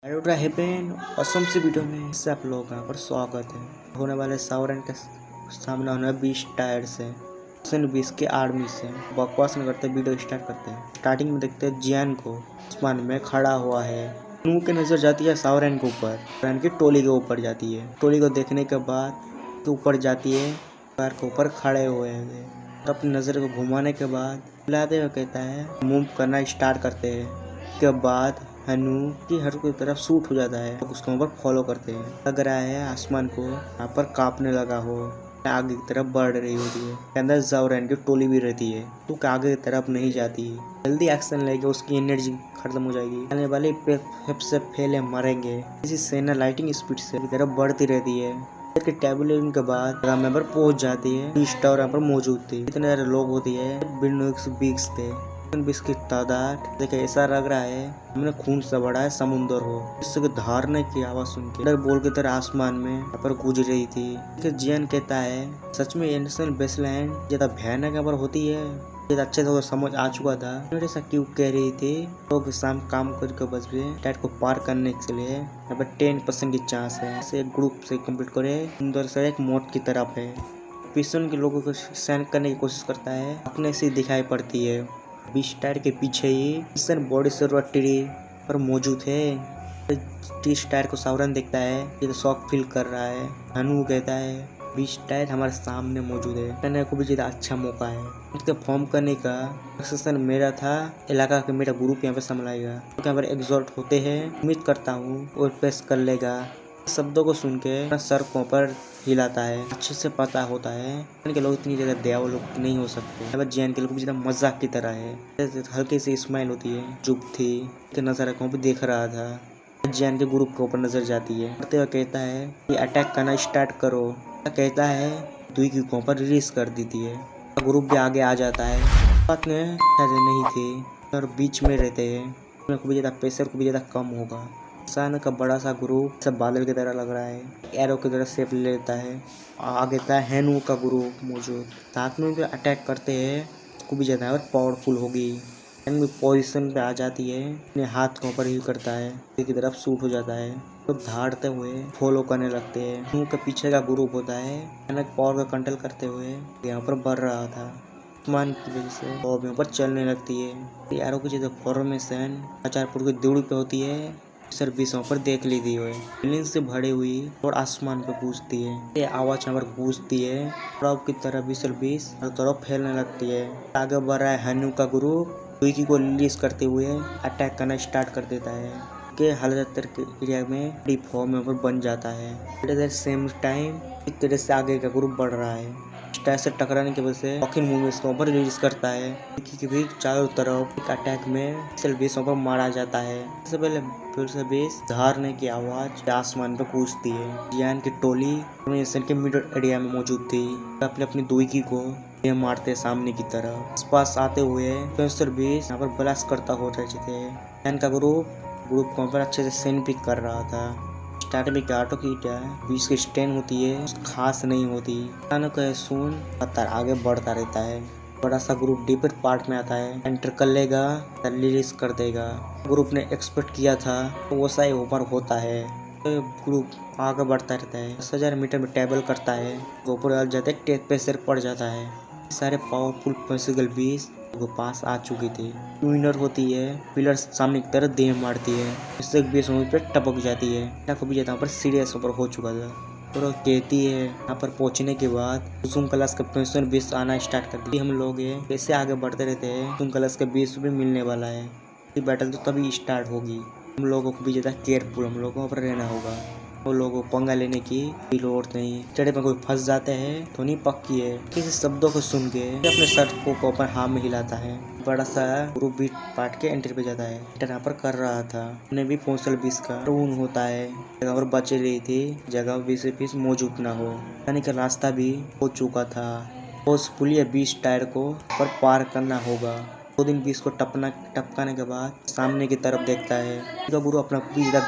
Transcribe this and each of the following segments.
Hello ट्राइबेन Assam से video में इससे आप लोगों का यहाँ पर स्वागत है। होने वाले सावरन के सामने होने 20 टायर से 20 के आर्मी से बकवास न करते वीडियो स्टार्ट करते हैं। स्टार्टिंग में देखते हैं जियान को आसमान में खड़ा हुआ है। मुंह की नजर जाती है सावरन के ऊपर, सावरन की टोली के ऊपर जाती है। टोली को देखने के बाद ऊपर जाती है, पैर के ऊपर खड़े हुए हैं। अपनी नजर को घुमाने के बाद बुलाते हुए कहता है मूव करना स्टार्ट करते हैं। के बाद हनु की हर कोई तरफ सूट हो जाता है, उसको ऊपर फॉलो करते हैं। लग रहा है आसमान को यहाँ पर कांपने लगा हो, आगे की तरफ बढ़ रही होती है। अंदर सावरन की टोली भी रहती है तो आगे की तरफ नहीं जाती। जल्दी एक्शन लेके उसकी एनर्जी खत्म हो जाएगी, आने वाले से फैले मरेंगे। इसी सेना लाइटिंग स्पीड से की तरफ बढ़ती रहती है। के टेबलिंग के बाद यहाँ पर पहुंच जाती है। स्टोर यहाँ पर मौजूद थी, इतने सारे लोग होती है। बिल्डिंग थे की तादाद देखे ऐसा लग रहा है हमने खून से बड़ा है समुंदर हो। इसके धारने की आवाज सुन के डर बोल की तरह आसमान में यहाँ पर गूंज रही थी। जियान कहता है सच में इंडस्ट्रियल बेसलैंड ज्यादा भयानक यहाँ पर होती है। ये अच्छे से समझ आ चुका था। ऐसा क्यों कह रही थी लोग शाम काम करके बच गए। टाइट को पार करने के लिए यहाँ पर 10% की चांस है। इसे एक ग्रुप से कंप्लीट करे अंदर से एक मौत की तरफ है। पिस्टन के लोगों को सैन करने की कोशिश करता है, अपने से दिखाई पड़ती है। 20 टायर के पीछे ही बॉडी से ट्री पर मौजूद है। 30 टायर को सावरन देखता है, ये तो शॉक फील कर रहा है। हनु कहता है 20 टायर हमारे सामने मौजूद है, कहने को भी ज्यादा अच्छा मौका है। इसके फॉर्म करने का एक्सेशन मेरा था, इलाका का मेरा ग्रुप यहाँ पे संभलाएगा। तो यहाँ पर एग्जॉर्ट होते हैं, उम्मीद करता हूँ और पेश कर लेगा। शब्दों को सुन के सर को पर हिलाता है। अच्छे से पता होता है कि लोग इतनी ज्यादा दयालु लोग नहीं हो सकते। जैन के लोग भी ज्यादा मजाक की तरह है। हल्की सी स्माइल होती है, चुप थी के नजर को भी देख रहा था। जैन के ग्रुप के ऊपर नजर जाती है, करते हुए कहता है कि अटैक करना स्टार्ट करो। कहता है दुई की ऊपर रिलीज कर देती है। ग्रुप भी आगे आ जाता है। बात में नहीं थी और बीच में रहते हैं, ज्यादा प्रेशर को भी ज्यादा कम होगा। अचानक का बड़ा सा ग्रुप सब बादल की तरह लग रहा है, एरो की तरह शेप ले लेता है। आगे था हैनु का ग्रुप मौजूद, साथ में जो अटैक करते हैं को भी ज्यादा और पावरफुल होगी। पोजीशन पे आ जाती है, अपने हाथ को ऊपर ही करता है, की तरफ शूट हो जाता है। तो धाड़ते हुए फॉलो करने लगते हैं। हैनु के पीछे का ग्रुप होता है, अचानक पावर का कंट्रोल करते हुए यहाँ पर बढ़ रहा था। आसमान की वजह से और यहाँ पर चलने लगती है। एरो की जैसे फॉर्मेशन 4 फुट की दूरी पे होती है। सर्विसों पर देख ली थी हुए बिल्डिंग से भरी हुई और आसमान पे गूंजती है। ये आवाज यहाँ पर गूंजती है और की तरह 20 हर तरफ फैलने लगती है। आगे बढ़ रहा है हनु का ग्रुप विकी को रिलीज करते हुए अटैक करना स्टार्ट कर देता है के हलतर के एरिया में डिफॉर्म में बन जाता है। एट द सेम टाइम एक तरह से आगे का ग्रुप बढ़ रहा है। टायर से टकराने की वजह से वॉकिंग मूवमेंट्स को ऊपर रिलीज करता है। विकी भी चारों तरफ एक अटैक में सेल्वेशन पर मारा जाता है। सबसे पहले फिर से बेस धारने की आवाज आसमान पे गूंजती है। जियान की टोली के मिडल एरिया में मौजूद थी, अपने अपनी दुईकी को ये मारते सामने की तरफ। आसपास आते हुए बेस यहाँ पर ब्लास्ट करता हो रहे थे। जियान का ग्रुप को ऊपर अच्छे से सेन पिक कर रहा था। स्टार्टिंग में ऑटो की बीच की स्टैंड होती है, खास नहीं होती। अचानक सुन पत्थर आगे बढ़ता रहता है। बड़ा सा ग्रुप डीपर पार्ट में आता है, एंटर कर लेगा, रिलीज कर देगा। ग्रुप ने एक्सपेक्ट किया था वो सही ऊपर होता है। तो ग्रुप आगे बढ़ता रहता है, 10,000 मीटर में टेबल करता है। ऊपर आ जाते टेक पे सिर पड़ जाता है। सारे पावरफुल पॉसिबल बीस वो पास आ चुकी थी। विनर होती है, पिलर सामने की तरफ देह मारती है, इससे बीस पे टपक जाती है। को भी यहाँ पर सीरियस ऊपर हो चुका था और कहती है यहाँ पर पहुंचने के बाद कुसुम क्लास का पेंशन 20 आना स्टार्ट कर दी। हम लोग कैसे आगे बढ़ते रहते हैं, कुसुम क्लास का 20 भी मिलने वाला है। ये बैटल तो तभी स्टार्ट होगी। हम लोगों को भी ज्यादा केयरफुल हम लोगों पर रहना होगा। वो लोगों को पंगा लेने की जरूरत नहीं। चढ़े में कोई फंस जाते हैं तो नहीं पक्की है। किसी शब्दों को सुन के अपने शर्ट को ऊपर हाथ में हिलाता है। बड़ा सा ग्रुप भी पार्ट के एंट्री पे जाता है। यहाँ पर कर रहा था उन्हें भी पहुंचल 20 का रून होता है। जगह पर बच रही थी, जगह 20 मौजूद ना हो, यानी कि रास्ता भी हो चुका था। उस पुलिया 20 टायर को पर पार करना होगा। 2 दिन 20 को टपकाने के बाद सामने की तरफ देखता है। गुरु अपना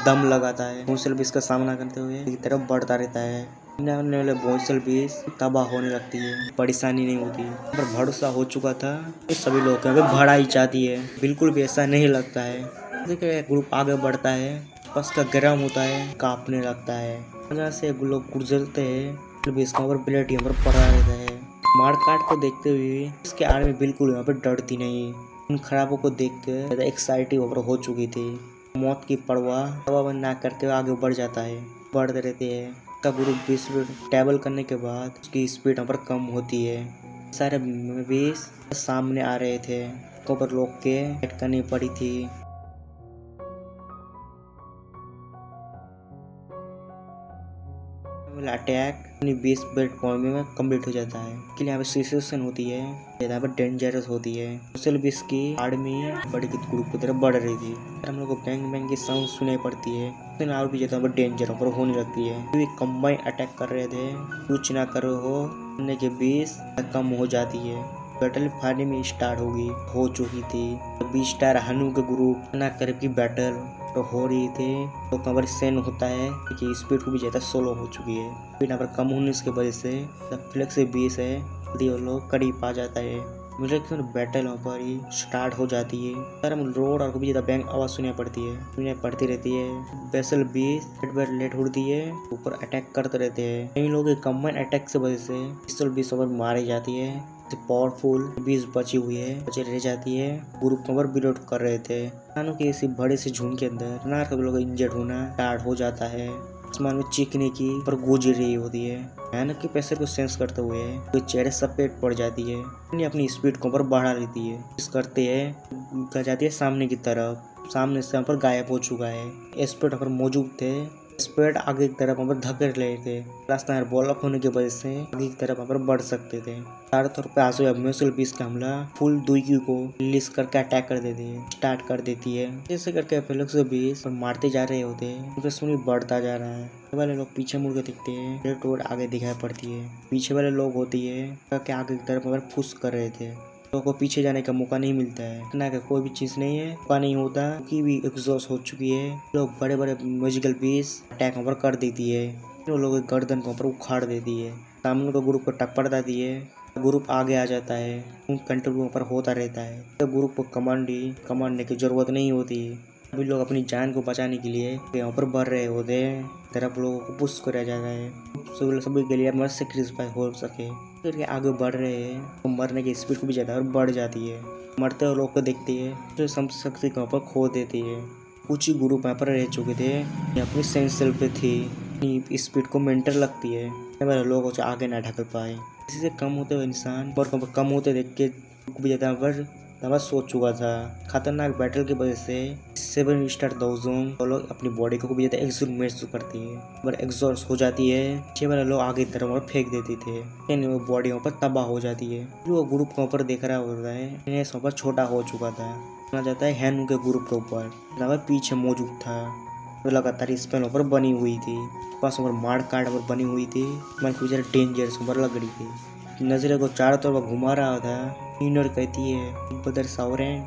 दम लगाता है। भोंसल 20 का सामना करते हुए की तरफ बढ़ता रहता है। भोंसल 20 तबाह होने लगती है, परेशानी नहीं होती। पर भरोसा हो चुका था कि सभी लोग भड़ा ही चाहती है। बिल्कुल भी ऐसा नहीं लगता है। देखिए ग्रुप आगे बढ़ता है, आसपास का गर्म होता है, कांपने लगता है। जहाँ से लोग गुजरते हैं इसका ऊपर ब्लड यहाँ पर पड़ा रहता है। मारकाट को देखते हुए इसके आर्मी बिल्कुल यहाँ पर डरती नहीं। उन खराबों को देख कर एक्साइटिंग ओवर हो चुकी थी। मौत की परवाह ना करके आगे बढ़ जाता है, बढ़ते रहते हैं। का ग्रुप 20 ट्रैवल करने के बाद उसकी स्पीड यहाँ पर कम होती है। सारे बेस सामने आ रहे थे, ऊपर लोग के फाइट करनी पड़ी थी। अटैक अपनी बेस बेल्ट पॉइंट में कंप्लीट हो जाता है। इसके लिए यहाँ पे सिचुएशन होती है, यहाँ पर डेंजरस होती है। सोशल बेस की आर्मी बड़ी ग्रुप की तरफ बढ़ रही थी। हम लोग को बैंग बैंग की साउंड सुनाई पड़ती है। और भी ज्यादा डेंजर पर होने लगती है। तो ये कंबाइन अटैक कर रहे थे, कुछ ना करो हो के बेस कम हो जाती है। बैटल फाइनली में स्टार्ट हो चुकी थी। 20 स्टार हनु के ग्रुप ना करीब की बैटल तो हो रही थी। तो कवर सेन होता है कि स्पीड को भी ज्यादा स्लो हो चुकी है। स्पीड यहाँ पर कम होने की वजह से फ्लेक्स से बेस है लोग करीब आ जाता है। मुझे बैटल वहाँ पर ही स्टार्ट हो जाती है। रोड और भी ज्यादा बैंक आवाज सुनाई पड़ती रहती है। बेसल बेस लेट उड़ती है, ऊपर अटैक करते रहते हैं। कई लोग कंबाइन अटैक से वजह से पिस्टल बेस मारी जाती है। पावरफुल बीस बची हुई है, बचे रह जाती है। ग्रुप कवर विरोध कर रहे थे। किसानों के इसी बड़े से झुंड के अंदर नार सब लोग इंजर्ड होना स्टार्ट हो जाता है। आसमान में चीखने की पर गूंज रही होती है। भयानक के पैसे को सेंस करते हुए तो चेहरे सफेद पड़ जाती है। अपनी स्पीड को पर बढ़ा लेती है। इस करते है जाती है सामने की तरफ। सामने से यहाँ पर गायब हो चुका है। स्पीड पर मौजूद थे। स्पीड आगे की तरफ पर धकेल रहे थे। रास्ता ब्लॉक होने की वजह से आगे की तरफ पर बढ़ सकते थे। चारों तरफ आंसू म्यूसल बीस का हमला फुल दुई को रिलीज करके अटैक कर देती है, स्टार्ट कर देती है। जैसे करके फेलिक्स बीस मारते जा रहे होते हैं, बढ़ता जा रहा है। वाले लोग पीछे मुड़ के दिखते हैं, रोड आगे दिखाई पड़ती है। पीछे वाले लोग होती है आगे की तरफ फुस कर रहे थे। लोगों को पीछे जाने का मौका नहीं मिलता है। ना का कोई भी चीज नहीं है, मौका नहीं होता कि भी एग्जॉस्ट हो चुकी है। लोग बड़े बड़े म्यूजिकल पीस अटैक पर कर देती है। लोगों के गर्दन को ऊपर उखाड़ देती है। सामने को ग्रुप को टक्कर देती है। ग्रुप आगे आ जाता है, कंट्रोल ऊपर होता रहता है। तो ग्रुप को कमांडने की जरूरत नहीं होती। अभी लोग अपनी जान को बचाने के लिए यहाँ पर बढ़ रहे होते हैं। तरफ लोगों को पुश किया जाता है, सभी के लिए मत सेक्रीफाइस हो सके। करके आगे बढ़ रहे हैं तो मरने की स्पीड को भी ज्यादा बढ़ जाती है। मरते हुए लोग को देखती है तो शक्ति को पर खो देती है। कुछ ही ग्रुप यहाँ पर रह चुके थे, अपनी सेंसल पे थी। स्पीड को मेंटेन लगती है, लोगों से आगे ना ढकल पाए। इसी से कम होते हुए इंसान और कम होते देख के भी ज्यादा पर सोच चुका था। खतरनाक बैटल की वजह से 7 स्टार दोजों लोग अपनी बॉडी को भी ज्यादा एक्सॉस्ट महसूस करती है, पर एक्सॉस्ट हो जाती है। 6 वाले लोग आगे तरफ और फेंक देते थे, वो बॉडी पर तबाह हो जाती है। जो ग्रुप के ऊपर देख रहा होता है पर छोटा हो चुका था। माना जाता है हैन के ग्रुप के ऊपर पीछे मौजूद था। तो लगातार स्पेल पर बनी हुई थी, पास मार काट पर बनी हुई थी। डेंजर लग रही थी। नजरे को चारों तरफ घुमा रहा था। यूनर कहती है बदर सावरेन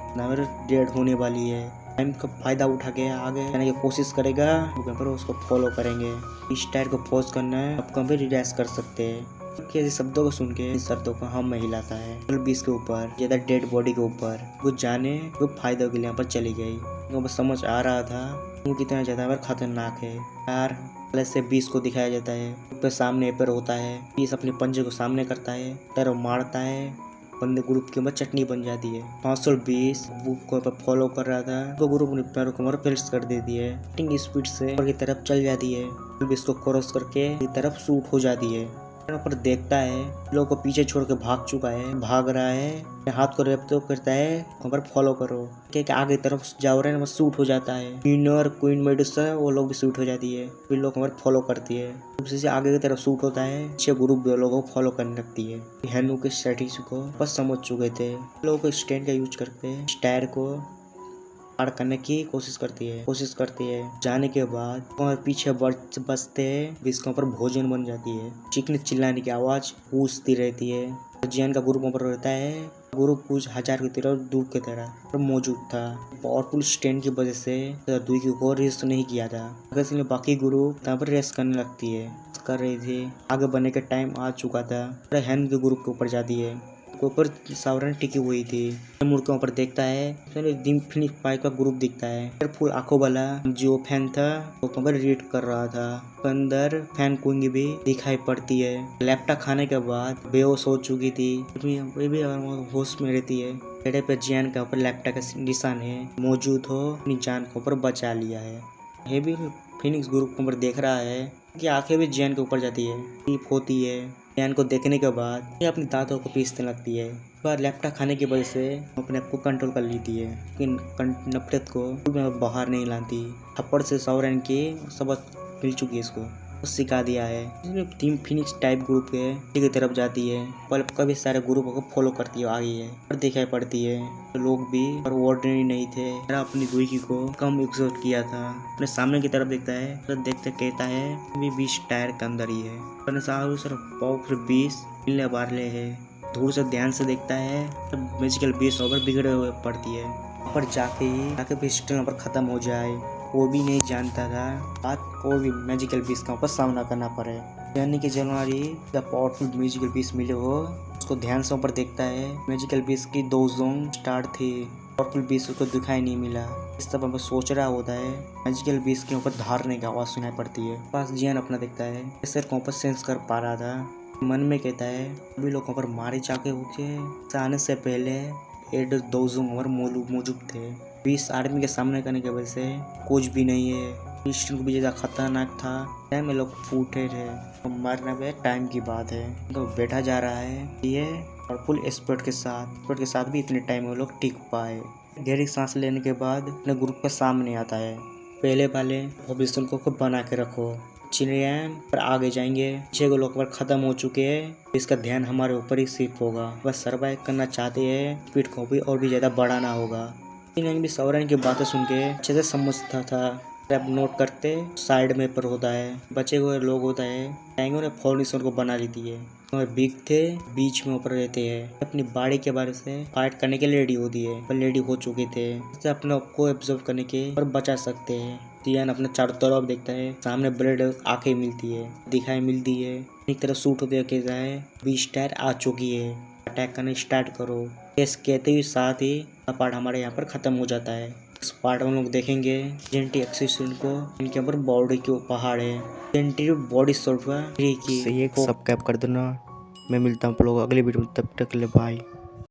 डेड होने वाली है। टाइम का फायदा उठा के आगे जाने की कोशिश करेगा, पर उसको फॉलो करेंगे। इस टायर को पॉज करना है, अब कभी रिलैक्स कर सकते हैं। ऐसे शब्दों को सुन के शर्तों को हम हिलाता है। 20 के ऊपर ज्यादा डेड बॉडी के ऊपर कुछ जाने वो फायदों के लिए यहाँ पर चली गई। तो समझ आ रहा था वो कितना ज्यादा खतरनाक है यार। से 20 को दिखाया जाता है, पे सामने पर होता है। 20 अपने पंजे को सामने करता है, तरह मारता है, बंदे ग्रुप के ऊपर चटनी बन जाती है। 520 बुक को फॉलो कर रहा था, तो ग्रुप ने पैरों को फिल्स कर देती है। स्पीड से ऊपर की तरफ चल जाती है, 20 को क्रॉस करके की तरफ शूट हो जाती है। पर देखता है लोगों को पीछे छोड़ के भाग चुका है, भाग रहा है। हाथ को रेप तो करता है, पर फॉलो करो क्या आगे तरफ जाओ रहे हैं, शूट हो जाता है। क्वीन क्वीन मेडुसा वो लोग भी शूट हो जाती है, फिर लोग हमारे फॉलो करती है। उसी से आगे की तरफ शूट होता है, पीछे ग्रुप लोगों को फॉलो करने लगती है। हैनु के स्ट्रेटेजी को बस समझ चुके थे। लोगों को स्टैंड का यूज करके स्टायर को पार करने की कोशिश करती है। जाने के बाद और पीछे बचते हैं, जिसके ऊपर भोजन बन जाती है। चीखने चिल्लाने की आवाज गूंजती रहती है। जियान का ग्रुप ऊपर रहता है, ग्रुप कुछ हजार की तरह दूर की तरह मौजूद था। पावरफुल स्टैंड की वजह से दुई को रेस्ट नहीं किया था, इसलिए बाकी ग्रुप यहाँ पर रेस्ट करने लगती है। कर रही थी, आगे बढ़ने का टाइम आ चुका था। हैन के ग्रुप के ऊपर जाती है, ऊपर सावरन टिकी हुई थी। मुड़ के ऊपर देखता है फिनिक्स पाई का ग्रुप दिखता है। फुल आंखों वाला जो फैन था वो ऊपर रीड कर रहा था। अंदर फैन कुंगी भी दिखाई पड़ती है। लैपटॉप खाने के बाद बेहोश हो चुकी थी। वे भी होश में रहती है। पेड़े पे जियान के ऊपर लैपटॉप का निशान है मौजूद हो अपनी जान के ऊपर बचा लिया है। ये भी फिनिक्स ग्रुप के ऊपर देख रहा है कि आंखें भी जियान के ऊपर जाती है, टीप होती है। जियान को देखने के बाद ये अपनी दांतों को पीसने लगती है। बार लैपटॉप खाने की वजह से अपने आप को कंट्रोल कर लेती है, लेकिन नफरत को बाहर नहीं लाती। थप्पड़ से सावरन की सबक मिल चुकी है इसको, सिखा दिया है। टीम फिनिक्स टाइप ग्रुप है की तरफ जाती है पर कभी सारे ग्रुपों को फॉलो करती है आगे है और दिखाई पड़ती है। तो लोग भी और ऑर्डिनरी नहीं थे। अपनी दुई को कम एग्जॉस्ट किया था। अपने सामने की तरफ देखता है तो देखते कहता है भी 20 टायर के अंदर ही है। पावरफुल 20 मिलने वाले है। दूर से ध्यान से देखता है तो मैजिकल 20 ओवर बिगड़े हुए पड़ती है। पर जाके पिस्टल पर खत्म हो जाए वो भी नहीं जानता था बात को भी मैजिकल पीस का ऊपर सामना करना पड़े। यानी कि जनवरी जब पावरफुल मैजिकल पीस मिले हो उसको ध्यान से ऊपर देखता है। मैजिकल पीस की 2 जोन स्टार्ट थी। पावरफुल पीस उसको दिखाई नहीं मिला। इस तरह सोच रहा होता है। मैजिकल पीस के ऊपर धारने की आवाज सुनाई पड़ती है। पास जियान अपना देखता है सर को ऊपर सेंस कर पा रहा था। मन में कहता है सभी लोगों पर मारे जाके होके आने से पहले 2 जोन और मौजूद थे। 20 आर्मी के सामने करने की वजह से कुछ भी नहीं है। क्रिश्चियन को भी ज्यादा खतरनाक था। टाइम में लोग फूटे थे तो मरने में टाइम की बात है। तो बैठा जा रहा है ये और फुल एक्सपर्ट के साथ भी इतने टाइम में लोग टिक पाए। गहरी सांस लेने के बाद अपने ग्रुप के सामने आता है। पहले वाले भविष्य को खूब बना के रखो। चिड़ियान पर आगे जाएंगे। 6 लोग पर खत्म हो चुके हैं। इसका ध्यान हमारे ऊपर ही शिफ्ट होगा। बस सर्वाइव करना चाहते हैं। स्पीड को भी और भी ज्यादा बढ़ाना होगा। भी सावरन की बातें सुन के अच्छे से समझता था। अब नोट करते साइड में पर होता है बचे हुए लोग होता है। टैंगो ने फॉर्मेशन को बना ली थी है। बिग थे बीच में ऊपर रहते हैं। अपनी बाड़ी के बारे से फाइट करने के लिए रेडी होती है पर रेडी हो चुके थे। इससे अपने आप को ऑब्जर्व करने के और बचा सकते हैं। तियान अपने चारों तरफ देखता है। सामने ब्रेड आंखें मिलती है दिखाई मिलती है। एक तरफ सूट होते कहता है 20 टायर आ चुकी है अटैक करने स्टार्ट करो। यस कहते ही साथ ही पार्ट हमारे यहाँ पर खत्म हो जाता है। इस पार्ट में लोग देखेंगे जेंटी एक्सिस्टेंट को इनके ऊपर बॉडी के पहाड़ है। जेंटी बॉडी सॉफ्टवेयर की सब्सक्राइब कर देना। मैं मिलता हूँ आप लोग अगले वीडियो में तब तक के लिए बाय।